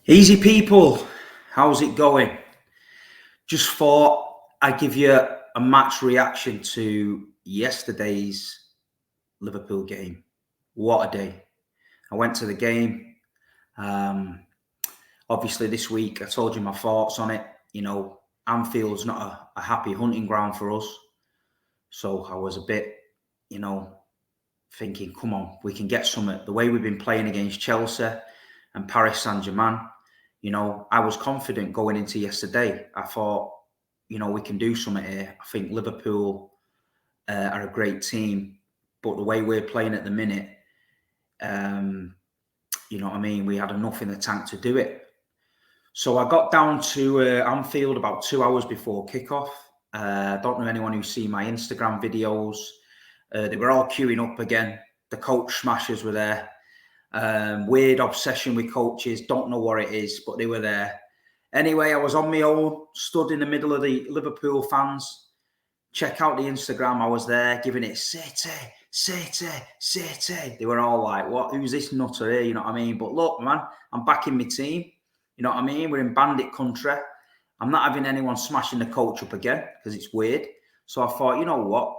Easy people, how's it going? Just thought I'd give you a match reaction to yesterday's Liverpool game. What a day. I went to the game. Um, Obviously, this week I told you my thoughts on it. Anfield's not a happy hunting ground for us. So I was a bit, you know, thinking, come on, we can get something. The way we've been playing against Chelsea and Paris Saint-Germain, I was confident going into yesterday. I thought, we can do something here. I think Liverpool are a great team, but the way we're playing at the minute, we had enough in the tank to do it. So I got down to Anfield about 2 hours before kickoff. I don't know anyone who's seen my Instagram videos. They were all queuing up again. The coach smashers were there. Weird obsession with coaches. Don't know what it is, but they were there. Anyway, I was on my own, stood in the middle of the Liverpool fans. Check out the Instagram. I was there giving it City, City, City. They were all like, what? Who's this nutter here? You know what I mean? But look, man, I'm backing my team. You know what I mean? We're in bandit country. I'm not having anyone smashing the coach up again because it's weird. So I thought, you know what?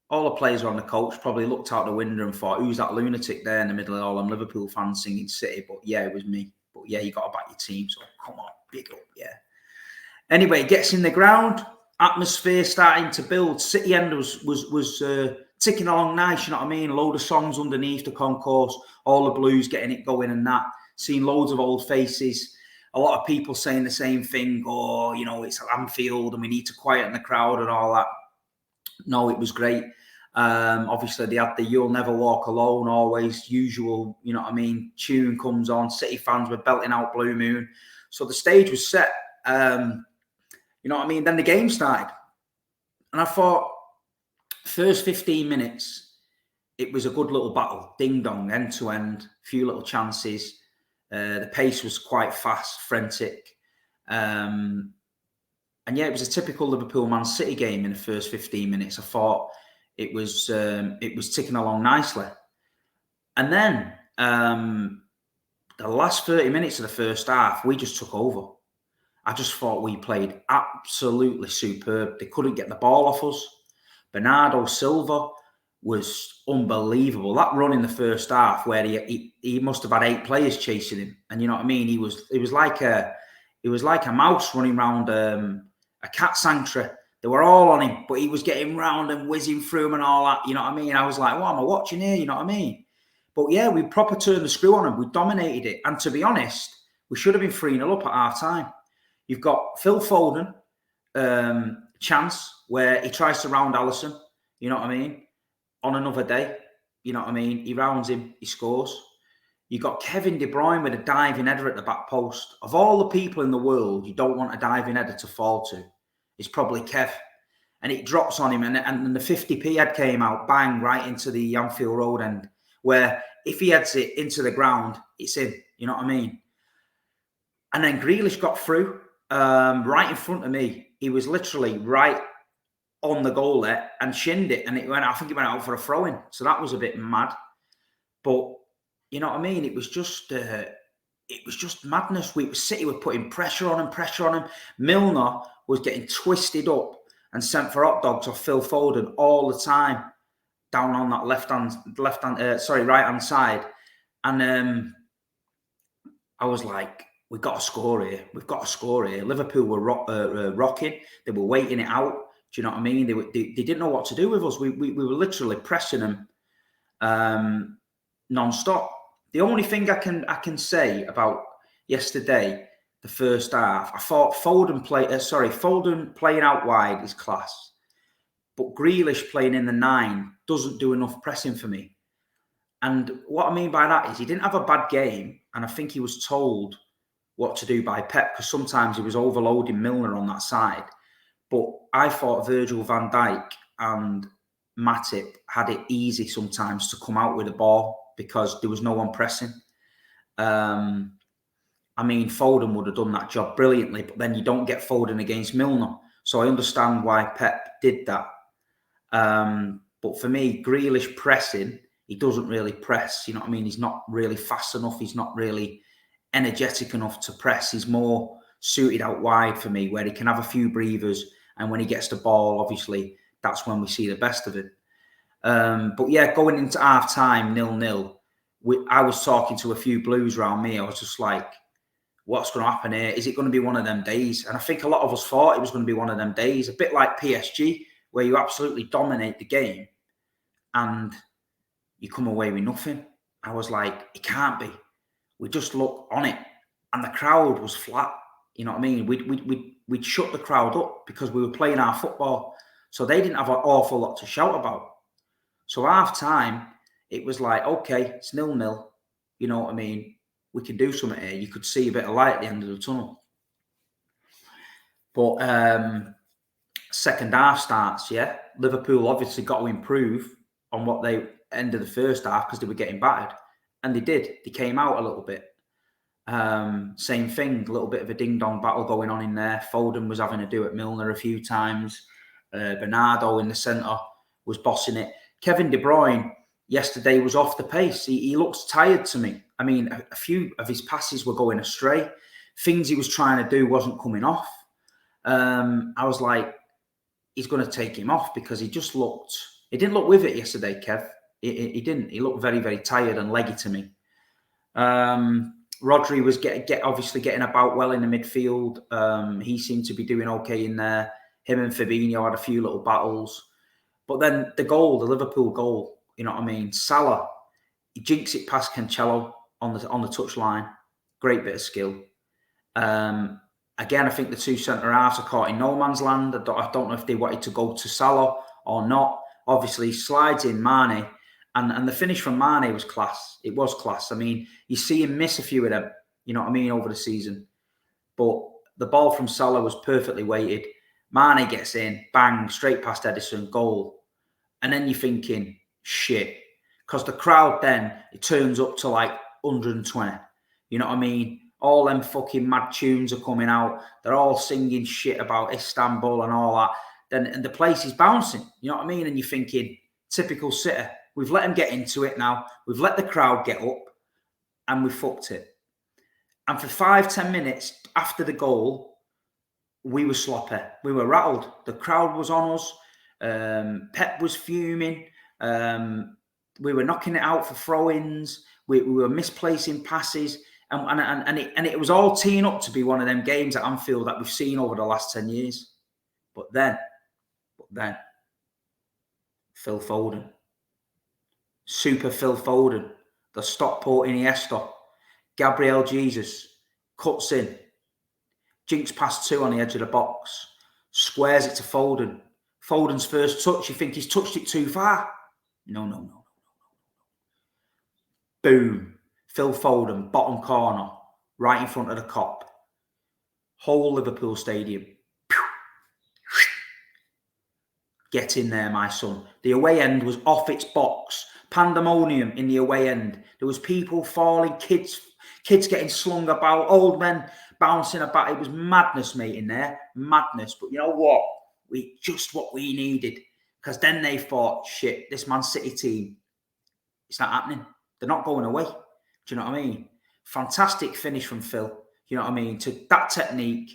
All the players on the coach probably looked out the window and thought, who's that lunatic there in the middle of all them Liverpool fans singing City? But yeah, it was me. But yeah, you got to back your team. So come on, big up, yeah. Anyway, gets in the ground, atmosphere starting to build. City end was ticking along nice, you know what I mean? A load of songs underneath the concourse, all the blues getting it going and that. Seen loads of old faces. A lot of people saying the same thing. Oh, it's at Anfield and we need to quieten the crowd and all that. No, it was great. Obviously, they had the "You'll Never Walk Alone" always usual, tune comes on. City fans were belting out Blue Moon. So the stage was set. Then the game started. And I thought, first 15 minutes, it was a good little battle. Ding-dong, end-to-end, few little chances. The pace was quite fast, frantic. And yeah, it was a typical Liverpool Man City game in the first 15 minutes. I thought it was ticking along nicely. And then the last 30 minutes of the first half, we just took over. I just thought we played absolutely superb. They couldn't get the ball off us. Bernardo Silva was unbelievable. That run in the first half where he must have had 8 players chasing him. And you know what I mean? It was like a mouse running around a cat sanctuary. They were all on him, but he was getting round and whizzing through them and all that. You know what I mean? I was like, what am I watching here? You know what I mean? But yeah, we proper turned the screw on him. We dominated it. And to be honest, we should have been 3-0 up at half time. You've got Phil Foden, chance where he tries to round Alisson. You know what I mean? On another day. You know what I mean? He rounds him. He scores. You got Kevin De Bruyne with a diving header at the back post. Of all the people in the world you don't want a diving header to fall to, it's probably Kev. And it drops on him, and the 50p head came out, bang, right into the Anfield Road end, where if he heads it into the ground, it's in. You know what I mean? And then Grealish got through right in front of me. He was literally right on the goal there and shinned it, and I think it went out for a throw-in. So that was a bit mad. But you know what I mean? It was just madness. City were putting pressure on him. Milner was getting twisted up and sent for hot dogs off Phil Foden all the time down on that right hand side. And I was like, we've got to score here. Liverpool were rocking. They were waiting it out. Do you know what I mean? They didn't know what to do with us. We were literally pressing them non-stop. The only thing I can say about yesterday, the first half, I thought Foden playing out wide is class, but Grealish playing in the 9 doesn't do enough pressing for me. And what I mean by that is he didn't have a bad game, and I think he was told what to do by Pep, because sometimes he was overloading Milner on that side. But I thought Virgil van Dijk and Matip had it easy sometimes to come out with the ball because there was no one pressing. Foden would have done that job brilliantly, but then you don't get Foden against Milner. So I understand why Pep did that. But for me, Grealish pressing, he doesn't really press. You know what I mean? He's not really fast enough. He's not really energetic enough to press. He's more suited out wide for me, where he can have a few breathers, and when he gets the ball, obviously, that's when we see the best of him. But yeah, going into half time, 0-0, I was talking to a few Blues around me. I was just like, what's going to happen here? Is it going to be one of them days? And I think a lot of us thought it was going to be one of them days, a bit like PSG, where you absolutely dominate the game and you come away with nothing. I was like, it can't be. We just look on it. And the crowd was flat. You know what I mean? We'd shut the crowd up because we were playing our football. So they didn't have an awful lot to shout about. So half time, it was like, okay, it's 0-0. You know what I mean? We can do something here. You could see a bit of light at the end of the tunnel. But second half starts, yeah. Liverpool obviously got to improve on what they ended the first half because they were getting battered. And they did. They came out a little bit. Same thing, a little bit of a ding-dong battle going on in there. Foden was having to do at Milner a few times. Bernardo in the centre was bossing it. Kevin De Bruyne yesterday was off the pace. He looks tired to me. I mean, a few of his passes were going astray. Things he was trying to do wasn't coming off. I was like, he's going to take him off because he didn't look with it yesterday, Kev. He didn't. He looked very, very tired and leggy to me. Rodri was obviously getting about well in the midfield. He seemed to be doing okay in there. Him and Fabinho had a few little battles. But then the Liverpool goal, you know what I mean? Salah, he jinks it past Cancelo on the touchline. Great bit of skill. Again, I think the two centre-halves are caught in no man's land. I don't know if they wanted to go to Salah or not. Obviously, slides in Mane. And the finish from Mane was class. It was class. I mean, you see him miss a few of them, you know what I mean, over the season. But the ball from Salah was perfectly weighted. Mane gets in, bang, straight past Edison, goal. And then you're thinking, shit. Because the crowd then, it turns up to like 120. You know what I mean? All them fucking mad tunes are coming out. They're all singing shit about Istanbul and all that. And the place is bouncing. You know what I mean? And you're thinking, typical City. We've let them get into it now. We've let the crowd get up and we fucked it. And for 5-10 minutes after the goal, we were sloppy. We were rattled. The crowd was on us. Pep was fuming. We were knocking it out for throw-ins. We were misplacing passes. And it was all teeing up to be one of them games at Anfield that we've seen over the last 10 years. But then, Phil Foden. Super Phil Foden, the Stockport Iniesta, Gabriel Jesus, cuts in, jinks past two on the edge of the box, squares it to Foden. Foden's first touch, you think he's touched it too far. No. Boom. Phil Foden, bottom corner, right in front of the cop. Whole Liverpool stadium. Get in there, my son. The away end was off its box. Pandemonium in the away end. There was people falling, kids getting slung about, old men bouncing about. It was madness, mate, in there. Madness. But you know what? Just what we needed. Because then they thought, shit, this Man City team, it's not happening. They're not going away. Do you know what I mean? Fantastic finish from Phil. You know what I mean? To that technique,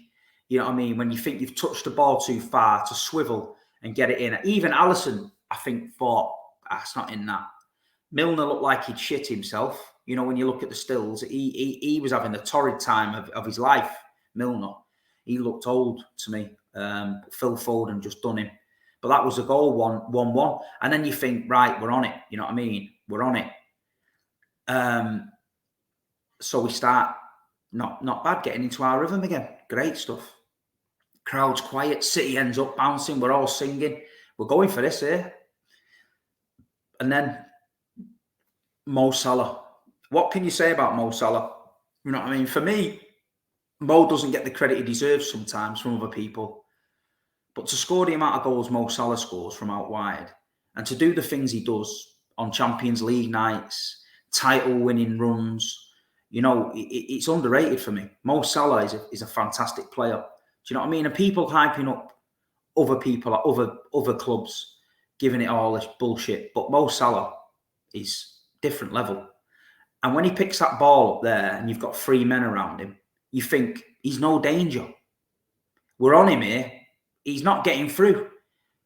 you know what I mean? When you think you've touched the ball too far, to swivel and get it in. Even Alisson, I think, thought, it's not in that. Milner looked like he'd shit himself. You know, when you look at the stills, he was having the torrid time of his life, Milner. He looked old to me. Phil Foden just done him. But that was a goal, 1-1. And then you think, right, we're on it. You know what I mean? We're on it. So we start, not bad, getting into our rhythm again. Great stuff. Crowd's quiet. City ends up bouncing. We're all singing. We're going for this here. And then Mo Salah. What can you say about Mo Salah? You know what I mean? For me, Mo doesn't get the credit he deserves sometimes from other people. But to score the amount of goals Mo Salah scores from out wide, and to do the things he does on Champions League nights, title-winning runs, you know, it's underrated for me. Mo Salah is a fantastic player. Do you know what I mean? And people hyping up other people, other clubs, giving it all this bullshit. But Mo Salah is different level. And when he picks that ball up there and you've got 3 men around him, you think he's no danger. We're on him here. He's not getting through.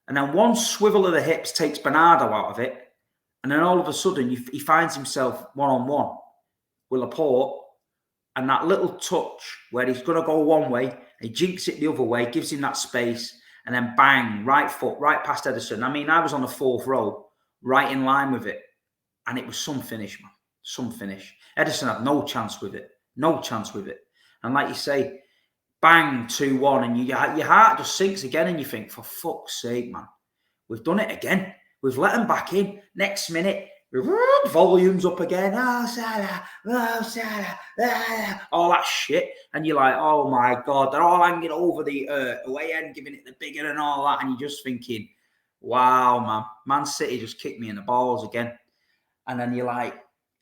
And then one swivel of the hips takes Bernardo out of it. And then all of a sudden, he finds himself one-on-one with Laporte. And that little touch where he's going to go one way, he jinks it the other way, gives him that space, and then bang, right foot, right past Ederson. I mean, I was on the 4th row, right in line with it. And it was some finish, man. Some finish. Ederson had no chance with it. No chance with it. And like you say, bang, 2-1, and your heart just sinks again, and you think, for fuck's sake, man, we've done it again. We've let them back in. Next minute, volumes up again. Oh, Salah, all that shit. And you're like, oh my God, they're all hanging over the away end, giving it the big one and all that. And you're just thinking, wow, man, Man City just kicked me in the balls again. And then you're like,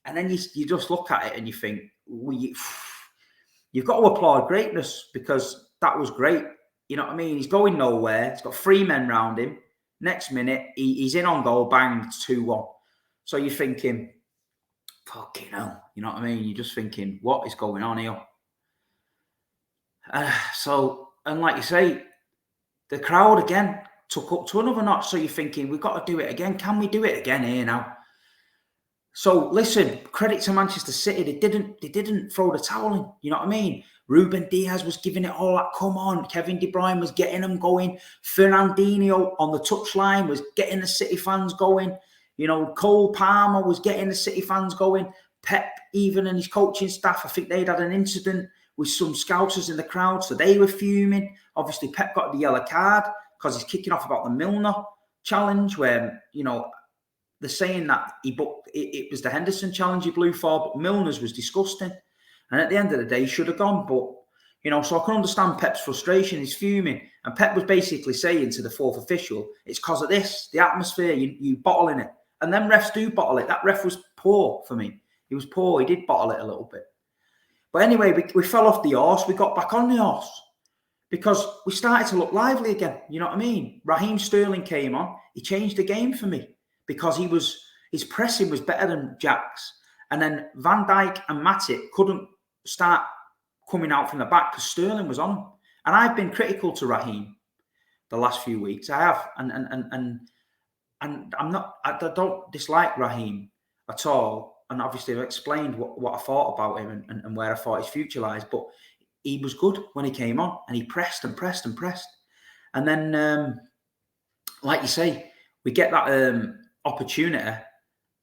and then you just look at it and you think, you've got to applaud greatness, because that was great. You know what I mean? He's going nowhere. He's got 3 men round him. Next minute, he's in on goal, bang, 2-1. So you're thinking, fucking hell. You know what I mean? You're just thinking, what is going on here? And like you say, the crowd again took up to another notch. So you're thinking, we've got to do it again. Can we do it again here now? So listen, credit to Manchester City. They didn't throw the towel in. You know what I mean? Ruben Diaz was giving it all that come on. Kevin De Bruyne was getting them going. Fernandinho on the touchline was getting the City fans going. You know, Cole Palmer was getting the City fans going. Pep, even and his coaching staff, I think they'd had an incident with some Scousers in the crowd, so they were fuming. Obviously, Pep got the yellow card because he's kicking off about the Milner challenge, where, you know, they're saying that it was the Henderson challenge he blew for, but Milner's was disgusting. And at the end of the day, he should have gone. But, you know, so I can understand Pep's frustration. He's fuming. And Pep was basically saying to the 4th official, it's because of this, the atmosphere, you bottling it. And then refs do bottle it. That ref was poor for me. He was poor. He did bottle it a little bit. But anyway, we fell off the horse. We got back on the horse because we started to look lively again. You know what I mean? Raheem Sterling came on. He changed the game for me because his pressing was better than Jack's. And then Van Dijk and Matip couldn't start coming out from the back because Sterling was on him. And I've been critical to Raheem the last few weeks. I have. And I don't dislike Raheem at all. And obviously I've explained what I thought about him and where I thought his future lies. But he was good when he came on, and he pressed and pressed and pressed. And then, like you say, we get that opportunity.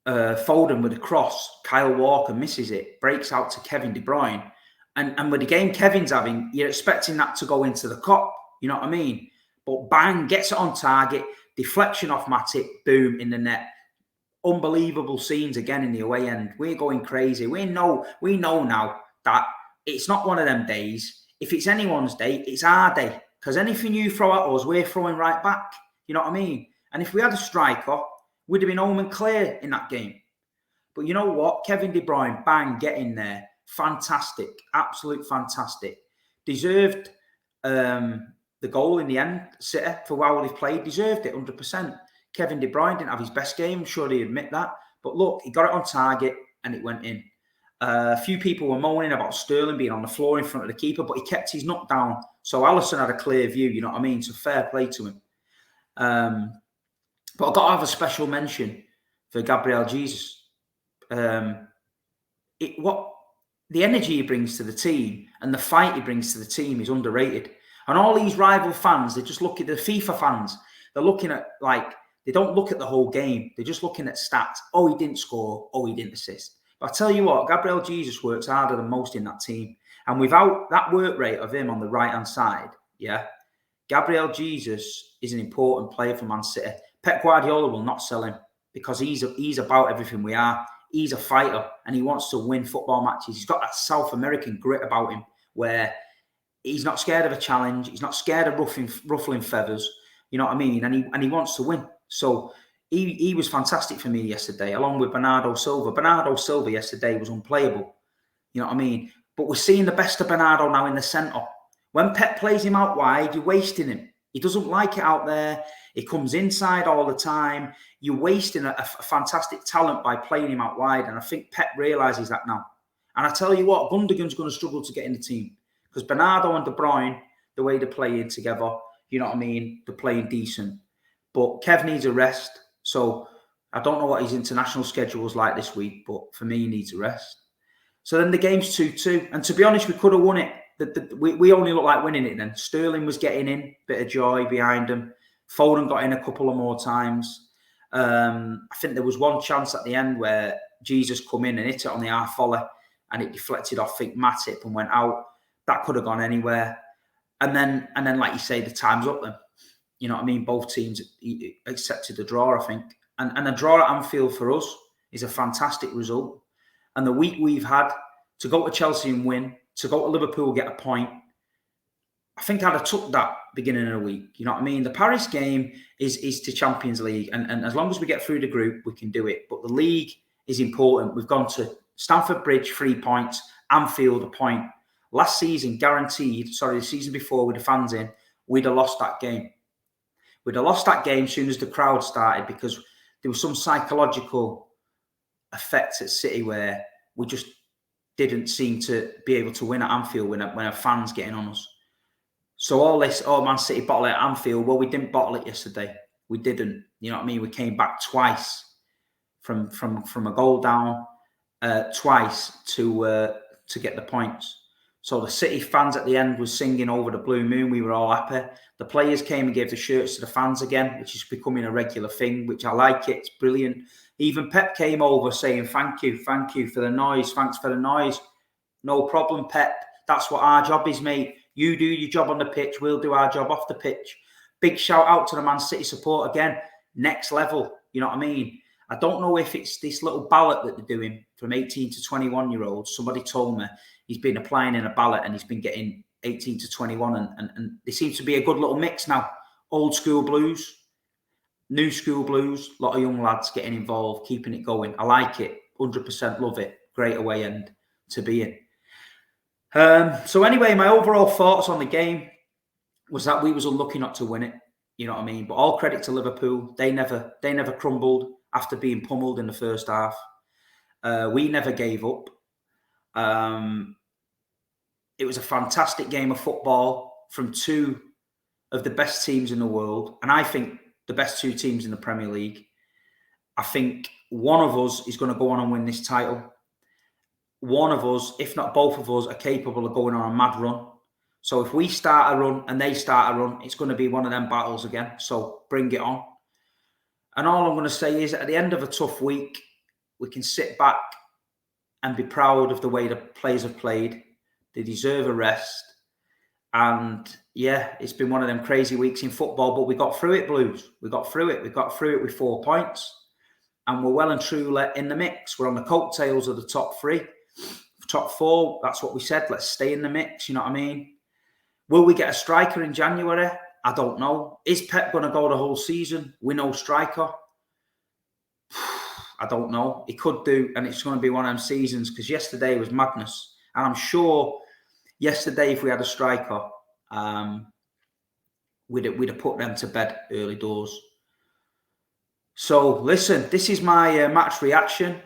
Foden with a cross. Kyle Walker misses it, breaks out to Kevin De Bruyne. And with the game Kevin's having, you're expecting that to go into the cup. You know what I mean? But bang, gets it on target. Deflection off Matip, boom, in the net. Unbelievable scenes again in the away end. We're going crazy. We know now that it's not one of them days. If it's anyone's day, it's our day. Because anything you throw at us, we're throwing right back. You know what I mean? And if we had a striker, we'd have been home and clear in that game. But you know what? Kevin De Bruyne, bang, get in there. Fantastic. Absolute fantastic. Deserved the goal in the end, City, for how they've played. Deserved it 100%. Kevin De Bruyne didn't have his best game. I'm sure he'd admit that. But look, he got it on target and it went in. A few people were moaning about Sterling being on the floor in front of the keeper, but he kept his nut down. So Alisson had a clear view, you know what I mean? So fair play to him. But I've got to have a special mention for Gabriel Jesus. The energy he brings to the team and the fight he brings to the team is underrated. And all these rival fans, they just look at the FIFA fans. They're looking at, like, they don't look at the whole game. They're just looking at stats. Oh, he didn't score. Oh, he didn't assist. But I tell you what, Gabriel Jesus works harder than most in that team. And without that work rate of him on the right-hand side, yeah, Gabriel Jesus is an important player for Man City. Pep Guardiola will not sell him because he's about everything we are. He's a fighter and he wants to win football matches. He's got that South American grit about him where he's not scared of a challenge. He's not scared of ruffling feathers. You know what I mean? And he wants to win. So he was fantastic for me yesterday, along with Bernardo Silva. Bernardo Silva yesterday was unplayable. You know what I mean? But we're seeing the best of Bernardo now in the centre. When Pep plays him out wide, you're wasting him. He doesn't like it out there. He comes inside all the time. You're wasting a fantastic talent by playing him out wide. And I think Pep realises that now. And I tell you what, Gundogan's going to struggle to get in the team because Bernardo and De Bruyne, the way they're playing together, you know what I mean? They're playing decent. But Kev needs a rest. So I don't know what his international schedule was like this week, but for me, he needs a rest. So then the game's 2-2. And to be honest, we could have won it. We only looked like winning it then. Sterling was getting in, bit of joy behind him. Foden got in a couple of more times. I think there was one chance at the end where Jesus come in and hit it on the half volley and it deflected off, I think, Matip and went out. That could have gone anywhere. And then, like you say, the time's up then. You know what I mean? Both teams accepted the draw, I think. And a draw at Anfield for us is a fantastic result. And the week we've had to go to Chelsea and win, to go to Liverpool, get a point, I think I'd have took that beginning of the week. You know what I mean? The Paris game is to Champions League. And as long as we get through the group, we can do it. But the league is important. We've gone to Stamford Bridge, 3 points. Anfield, a point. Last season, the season before with the fans in, we'd have lost that game. We'd have lost that game as soon as the crowd started because there was some psychological effect at City where we just didn't seem to be able to win at Anfield when a fan's getting on us. So all this, Man City bottle it at Anfield. Well, we didn't bottle it yesterday. We didn't. You know what I mean? We came back twice from a goal down, twice to get the points. So the City fans at the end was singing Over the Blue Moon. We were all happy. The players came and gave the shirts to the fans again, which is becoming a regular thing, which I like it. It's brilliant. Even Pep came over saying, thank you for the noise. Thanks for the noise. No problem, Pep. That's what our job is, mate. You do your job on the pitch. We'll do our job off the pitch. Big shout out to the Man City support again. Next level. You know what I mean? I don't know if it's this little ballot that they're doing from 18 to 21-year-olds. Somebody told me he's been applying in a ballot and he's been getting 18 to 21. And there seems to be a good little mix now. Old school blues, new school blues, a lot of young lads getting involved, keeping it going. I like it. 100% love it. Great away end to be in. So anyway, my overall thoughts on the game was that we was unlucky not to win it. You know what I mean? But all credit to Liverpool. They never crumbled after being pummeled in the first half. We never gave up. It was a fantastic game of football from two of the best teams in the world. And I think the best two teams in the Premier League. I think one of us is going to go on and win this title. One of us, if not both of us, are capable of going on a mad run. So if we start a run and they start a run, it's going to be one of them battles again. So bring it on. And all I'm going to say is at the end of a tough week, we can sit back and be proud of the way the players have played. They deserve a rest. And yeah, it's been one of them crazy weeks in football, but we got through it, Blues. We got through it. We got through it with 4 points. And we're well and truly in the mix. We're on the coattails of the top 3. Top 4, that's what we said. Let's stay in the mix, you know what I mean? Will we get a striker in January? I don't know. Is Pep going to go the whole season with no striker? I don't know. He could do, and it's going to be one of them seasons because yesterday was madness. And I'm sure yesterday, if we had a striker, we'd have put them to bed early doors. So listen, this is my match reaction.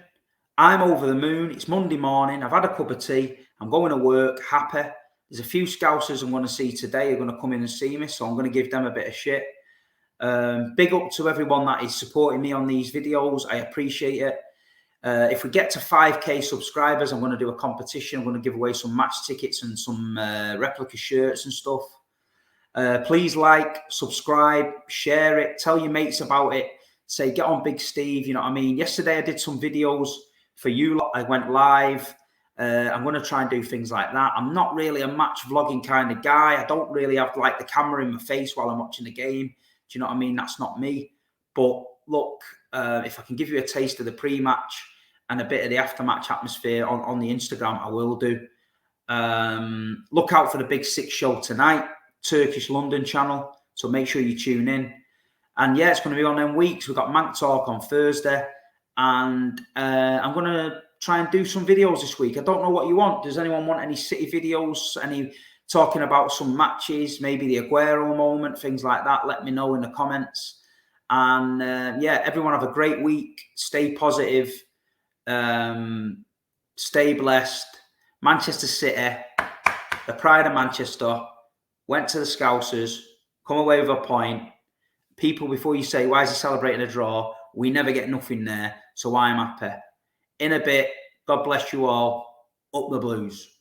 I'm over the moon. It's Monday morning. I've had a cup of tea. I'm going to work, happy. There's a few Scousers I'm going to see today who are going to come in and see me, so I'm going to give them a bit of shit. Big up to everyone that is supporting me on these videos. I appreciate it. If we get to 5k subscribers, I'm going to do a competition. I'm going to give away some match tickets and some replica shirts and stuff. Please like, subscribe, share it, tell your mates about it. Say, get on Big Steve, you know what I mean? Yesterday I did some videos for you. I went live. I'm going to try and do things like that. I'm not really a match vlogging kind of guy. I don't really have like the camera in my face while I'm watching the game. Do you know what I mean? That's not me. But look, if I can give you a taste of the pre-match and a bit of the after-match atmosphere on the Instagram, I will do. Look out for the Big Six show tonight, Turkish London channel. So make sure you tune in. And yeah, it's going to be on them weeks. We've got Mank Talk on Thursday. And I'm going to try and do some videos this week. I don't know what you want. Does anyone want any City videos? Any talking about some matches, maybe the Aguero moment, things like that. Let me know in the comments. And yeah, everyone have a great week. Stay positive. Stay blessed. Manchester City, the pride of Manchester, went to the Scousers, come away with a point. People, before you say, why is he celebrating a draw? We never get nothing there, so I'm happy. In a bit, God bless you all. Up the Blues.